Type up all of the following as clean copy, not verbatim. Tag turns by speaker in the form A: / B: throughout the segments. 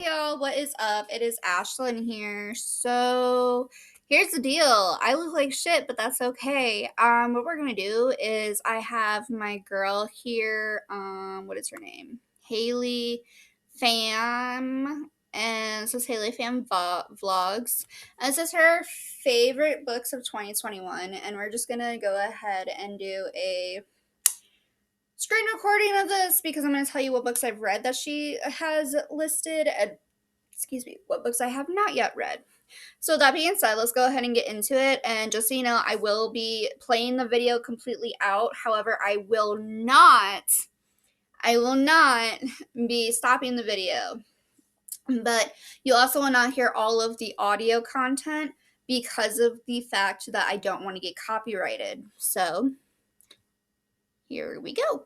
A: Hey y'all, what is up? It is Ashlyn here. So here's the deal. I look like shit, but that's okay. What we're gonna do is I have my girl here. What is her name? Hailey Pham, and this is Hailey Pham vlogs. And this is her favorite books of 2021, and we're just gonna go ahead and do a screen recording of this because I'm going to tell you what books I've read that she has listed and what books I have not yet read. So that being said, let's go ahead and get into it. And just so you know, I will be playing the video completely out. However, I will not be stopping the video. But you also will not hear all of the audio content because of the fact that I don't want to get copyrighted. So here we go.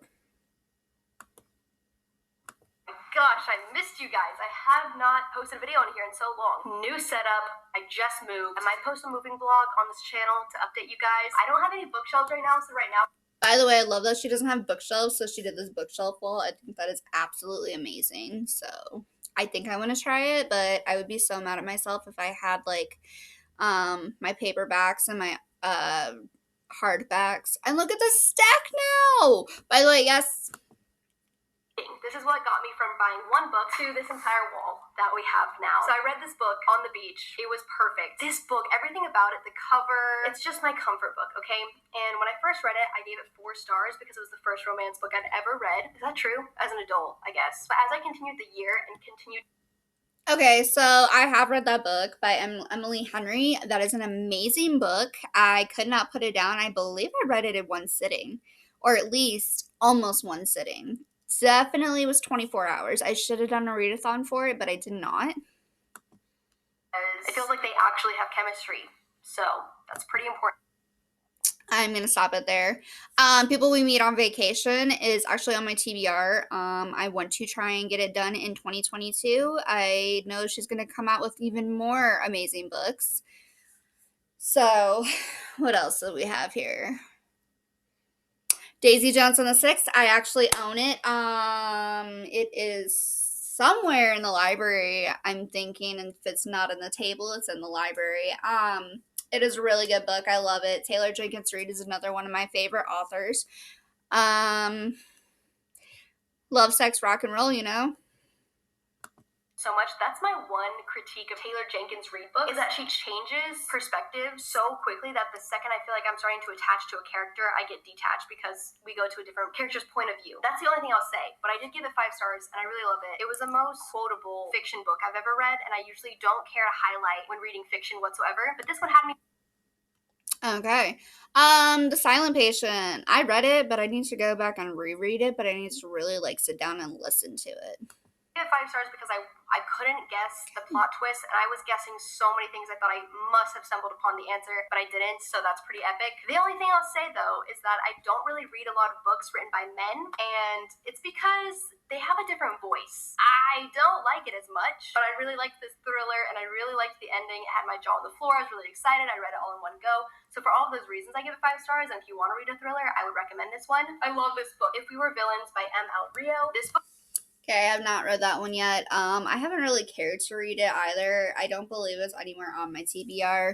B: Gosh, I missed you guys. I have not posted a video on here in so long. New setup, I just moved. I might post a moving vlog on this channel to update you guys. I don't have any bookshelves right now, so right now.
A: By the way, I love that she doesn't have bookshelves, so she did this bookshelf wall. I think that is absolutely amazing. So I think I want to try it, but I would be so mad at myself if I had like my paperbacks and my hardbacks. And look at the stack now. By the way, yes.
B: This is what got me from buying one book to this entire wall that we have now. So I read this book on the beach. It was perfect. This book, everything about it, the cover, it's just my comfort book, okay? And when I first read it, I gave it 4 stars because it was the first romance book I'd ever read. Is that true? As an adult, I guess. But as I continued the year and continued.
A: Okay, so I have read that book by Emily Henry. That is an amazing book. I could not put it down. I believe I read it in one sitting, or at least almost one sitting. Definitely was 24 hours. I should have done a readathon for it, but I did not.
B: It feels like they actually have chemistry, so that's pretty important.
A: I'm going to stop it there. People We Meet on Vacation is actually on my TBR. I want to try and get it done in 2022. I know she's going to come out with even more amazing books. So, what else do we have here? Daisy Jones and the Six. I actually own it. It is somewhere in the library, I'm thinking, and if it's not in the table, it's in the library. It is a really good book. I love it. Taylor Jenkins Reid is another one of my favorite authors. Love, sex, rock and roll, you know.
B: So much. That's my one critique of Taylor Jenkins Reid books, is that she changes perspective so quickly that the second I feel like I'm starting to attach to a character, I get detached because we go to a different character's point of view. That's the only thing I'll say, but I did give it 5 stars and I really love it. It was the most quotable fiction book I've ever read, and I usually don't care to highlight when reading fiction whatsoever, but this one had me.
A: Okay. The Silent Patient. I read it, but I need to go back and reread it, but I need to really like sit down and listen to it.
B: I gave it 5 stars because I couldn't guess the plot twist, and I was guessing so many things I thought I must have stumbled upon the answer, but I didn't, so that's pretty epic. The only thing I'll say, though, is that I don't really read a lot of books written by men, and it's because they have a different voice. I don't like it as much, but I really liked this thriller, and I really liked the ending. It had my jaw on the floor. I was really excited. I read it all in one go. So for all of those reasons, I give it 5 stars, and if you want to read a thriller, I would recommend this one. I love this book. If We Were Villains by M.L. Rio. This book.
A: Okay, I have not read that one yet. I haven't really cared to read it either. I don't believe it's anywhere on my TBR.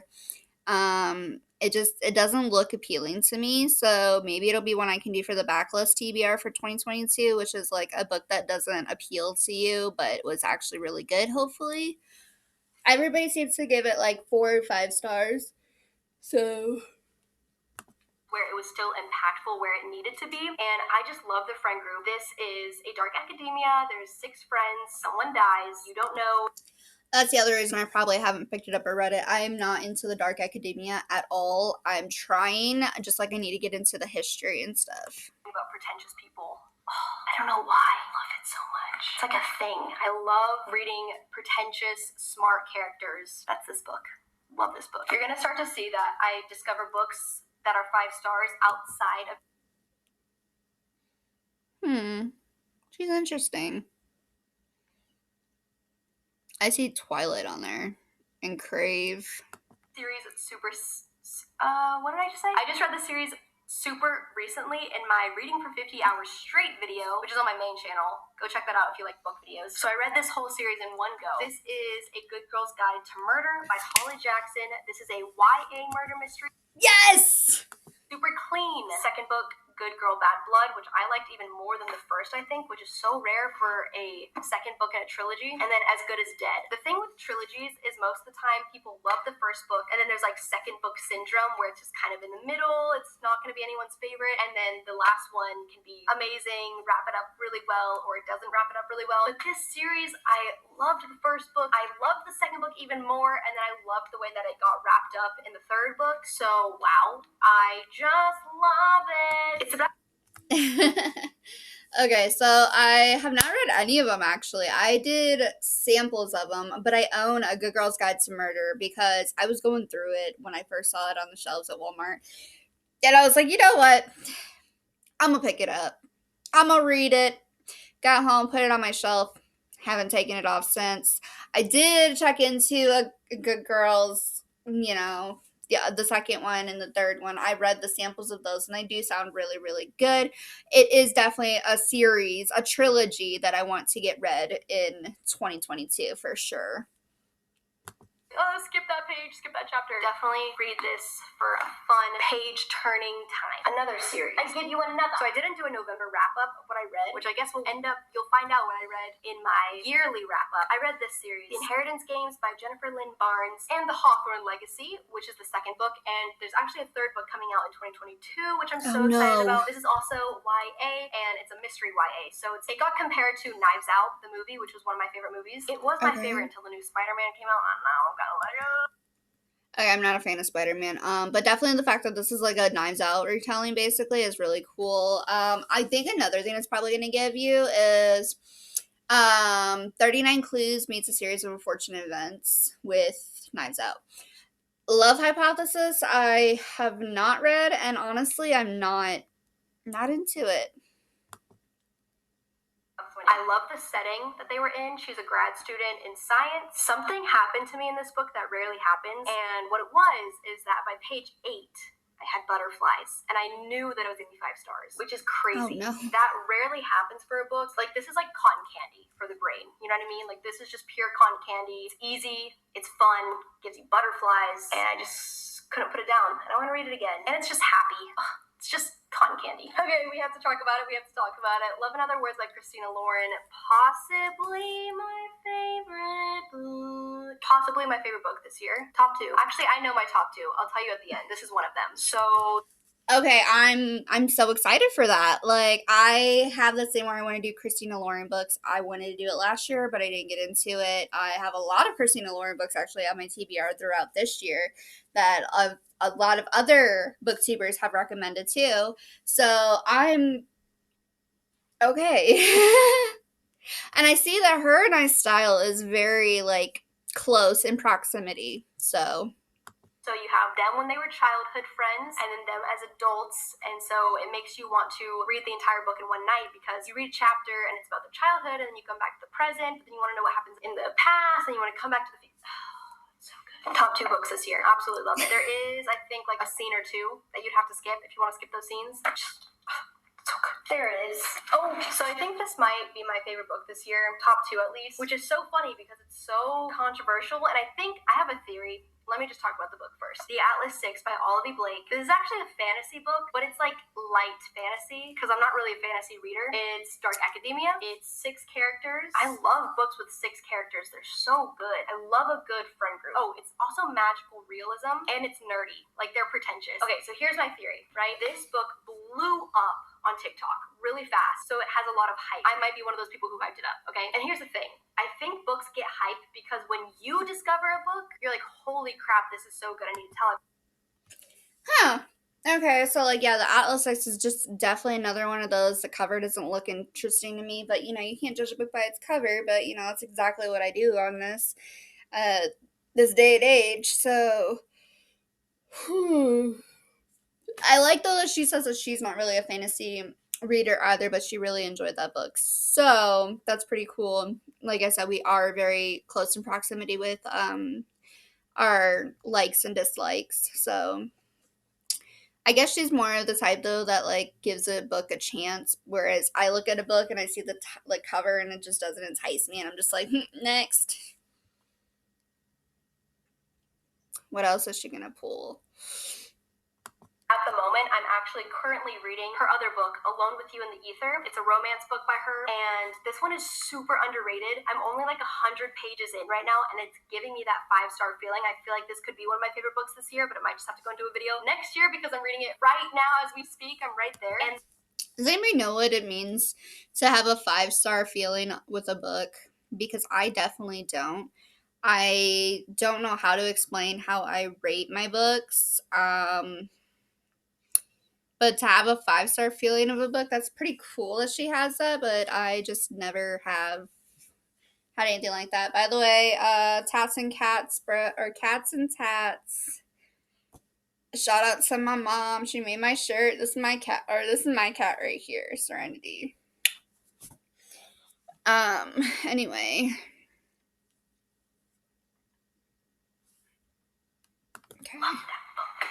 A: It doesn't look appealing to me, so maybe it'll be one I can do for the backlist TBR for 2022, which is like a book that doesn't appeal to you, but was actually really good, hopefully. Everybody seems to give it like 4 or 5 stars, so
B: where it was still impactful where it needed to be, and I just love the friend group. This is a dark academia. There's 6 friends. Someone dies. You don't know.
A: That's the other reason I probably haven't picked it up or read it. I am not into the dark academia at all. I'm trying, just like I need to get into the history and stuff.
B: About pretentious people. Oh, I don't know why I love it so much. It's like a thing. I love reading pretentious, smart characters. That's this book. Love this book. You're going to start to see that I discover books that are 5 stars outside of.
A: She's interesting. I see Twilight on there and Crave.
B: Series super. What did I just say? I just read the series super recently in my Reading for 50 Hours Straight video, which is on my main channel. Go check that out if you like book videos. So I read this whole series in one go. This is A Good Girl's Guide to Murder by Holly Jackson. This is a YA murder mystery.
A: Yes!
B: Super clean. Second book, Good Girl, Bad Blood, which I liked even more than the first, I think, which is so rare for a second book in a trilogy. And then As Good as Dead. The thing with trilogies is most of the time people love the first book, and then there's like second book syndrome where it's just kind of in the middle. It's not going to be anyone's favorite, and then the last one can be amazing, wrap it up really well, or it doesn't wrap it up really well. But this series, I loved the first book. I loved the second book even more, and then I loved the way that it got wrapped up in the third book. So wow, I just love it. It's about
A: Okay, so I have not read any of them actually. I did samples of them, but I own A Good Girl's Guide to Murder because I was going through it when I first saw it on the shelves at Walmart. And I was like, you know what? I'm gonna pick it up. I'm gonna read it. Got home, put it on my shelf. Haven't taken it off since. I did check into a Good Girls, the second one and the third one. I read the samples of those and they do sound really, really good. It is definitely a series, a trilogy that I want to get read in 2022 for sure.
B: Oh, skip that page, skip that chapter. Definitely read this for a fun page-turning time. Another series. I give you another. So I didn't do a November wrap-up of what I read, which I guess you'll find out what I read in my yearly wrap-up. I read this series, The Inheritance Games by Jennifer Lynn Barnes, and The Hawthorne Legacy, which is the second book, and there's actually a third book coming out in 2022, which I'm so excited about. This is also YA, and it's a mystery YA. So it got compared to Knives Out, the movie, which was one of my favorite movies. It was my favorite until the new Spider-Man came out. I don't know.
A: Okay, I'm not a fan of Spider-Man, but definitely the fact that this is like a Knives Out retelling basically is really cool. I think another thing it's probably going to give you is 39 Clues meets a series of unfortunate events with Knives Out. Love Hypothesis I have not read, and honestly I'm not into it.
B: I love the setting that they were in. She's a grad student in science. Something happened to me in this book that rarely happens, and what it was is that by page 8, I had butterflies, and I knew that it was going to be 5 stars, which is crazy.
A: Oh, no.
B: That rarely happens for a book. Like, this is like cotton candy for the brain. You know what I mean? Like, this is just pure cotton candy. It's easy, it's fun, gives you butterflies, and I just couldn't put it down. And I want to read it again. And it's just happy. It's just cotton candy. Okay, we have to talk about it. Love and Other Words by Christina Lauren. Possibly my favorite book this year. Top 2. Actually, I know my top 2. I'll tell you at the end. This is one of them. So
A: okay, I'm so excited for that. Like, I have this thing where I want to do Christina Lauren books. I wanted to do it last year, but I didn't get into it. I have a lot of Christina Lauren books actually on my TBR throughout this year that a lot of other booktubers have recommended too. So I'm okay. And I see that her and I's style is very like close in proximity.
B: So you have them when they were childhood friends, and then them as adults, and so it makes you want to read the entire book in one night because you read a chapter and it's about the childhood, and then you come back to the present, but then you want to know what happens in the past, and you want to come back to the future. It's so good. Top 2 books this year. Absolutely love it. There is, I think, like a scene or two that you'd have to skip if you want to skip those scenes. So good. There it is. Oh, so I think this might be my favorite book this year, top 2 at least, which is so funny because it's so controversial, and I think I have a theory. Let me just talk about the book first. The Atlas 6 by Olivia Blake. This is actually a fantasy book, but it's like light fantasy because I'm not really a fantasy reader. It's dark academia. It's 6 characters. I love books with 6 characters. They're so good. I love a good friend group. Oh, it's also magical realism, and it's nerdy. Like, they're pretentious. Okay, so here's my theory, right? This book blew up on TikTok really fast, so it has a lot of hype. I might be one of those people who hyped it up, okay? And here's the thing. I think books get hyped because when you discover a book, you're like, holy crap, this is so good, I need to tell it.
A: Huh. Okay, so like yeah, the Atlas 6 is just definitely another one of those. The cover doesn't look interesting to me, but you can't judge a book by its cover, but that's exactly what I do on this day and age. So I like though that she says that she's not really a fantasy reader either, but she really enjoyed that book. So that's pretty cool. Like I said, we are very close in proximity with our likes and dislikes. So I guess she's more of the type though that like gives a book a chance, whereas I look at a book and I see the like cover and it just doesn't entice me, and I'm just like, next. What else is she gonna pull?
B: At the moment, I'm actually currently reading her other book, Alone with You in the Ether. It's a romance book by her, and this one is super underrated. I'm only like 100 pages in right now, and it's giving me that 5-star feeling. I feel like this could be one of my favorite books this year, but it might just have to go into a video next year because I'm reading it right now as we speak. I'm right there. And
A: does anybody know what it means to have a 5-star feeling with a book? Because I definitely don't. I don't know how to explain how I rate my books. But to have a 5-star feeling of a book, that's pretty cool that she has that, but I just never have had anything like that. By the way, Tats and Cats, or Cats and Tats. Shout out to my mom. She made my shirt. This is my cat, or this is my cat right here, Serenity. Anyway. Okay.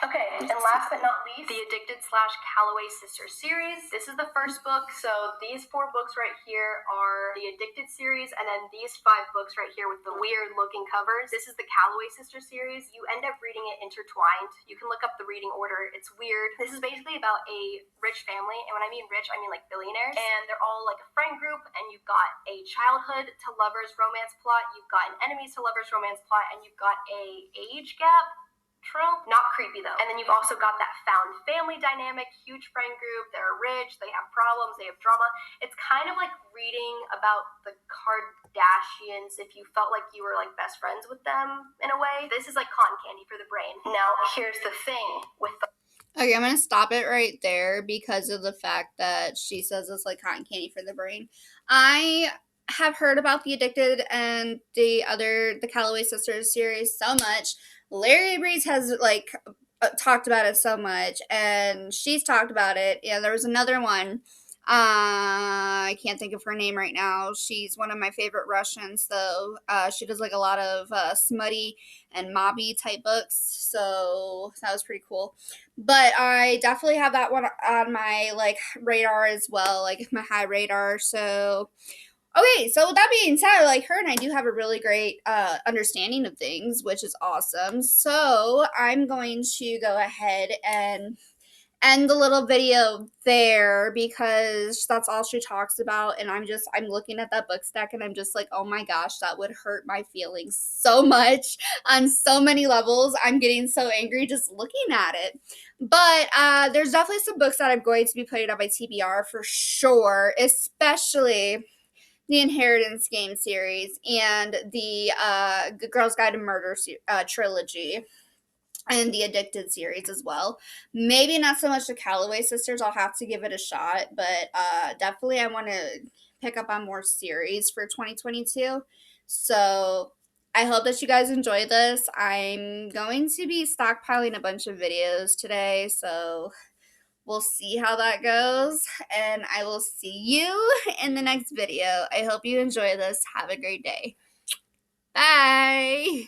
B: Okay, and last but not least, the Addicted / Calloway Sisters series. This is the first book, so these 4 books right here are the Addicted series, and then these 5 books right here with the weird looking covers. This is the Calloway Sisters series. You end up reading it intertwined. You can look up the reading order. It's weird. This is basically about a rich family, and when I mean rich, I mean like billionaires, and they're all like a friend group, and you've got a childhood to lovers romance plot, you've got an enemies to lovers romance plot, and you've got a age gap trope. Not creepy though. And then you've also got that found family dynamic, huge friend group, they're rich, they have problems, they have drama. It's kind of like reading about the Kardashians if you felt like you were like best friends with them in a way. This is like cotton candy for the brain. Now, here's the thing with the
A: Okay, I'm gonna stop it right there because of the fact that she says it's like cotton candy for the brain. I have heard about the Addicted and the Calloway Sisters series so much. Larry Breeze has like talked about it so much, and she's talked about it. Yeah, there was another one. I can't think of her name right now. She's one of my favorite Russians, though. She does like a lot of smutty and mobby type books, so that was pretty cool. But I definitely have that one on my like radar as well, like my high radar. So okay, so with that being said, like her and I do have a really great understanding of things, which is awesome. So I'm going to go ahead and end the little video there because that's all she talks about, and I'm looking at that book stack and I'm just like, oh my gosh, that would hurt my feelings so much on so many levels. I'm getting so angry just looking at it. But there's definitely some books that I'm going to be putting on my TBR for sure, especially the Inheritance Game series and the Girls Guide to Murder trilogy, and the Addicted series as well. Maybe not so much the Calloway Sisters. I'll have to give it a shot, but definitely I want to pick up on more series for 2022. So I hope that you guys enjoy this. I'm going to be stockpiling a bunch of videos today, so we'll see how that goes, and I will see you in the next video. I hope you enjoy this. Have a great day. Bye.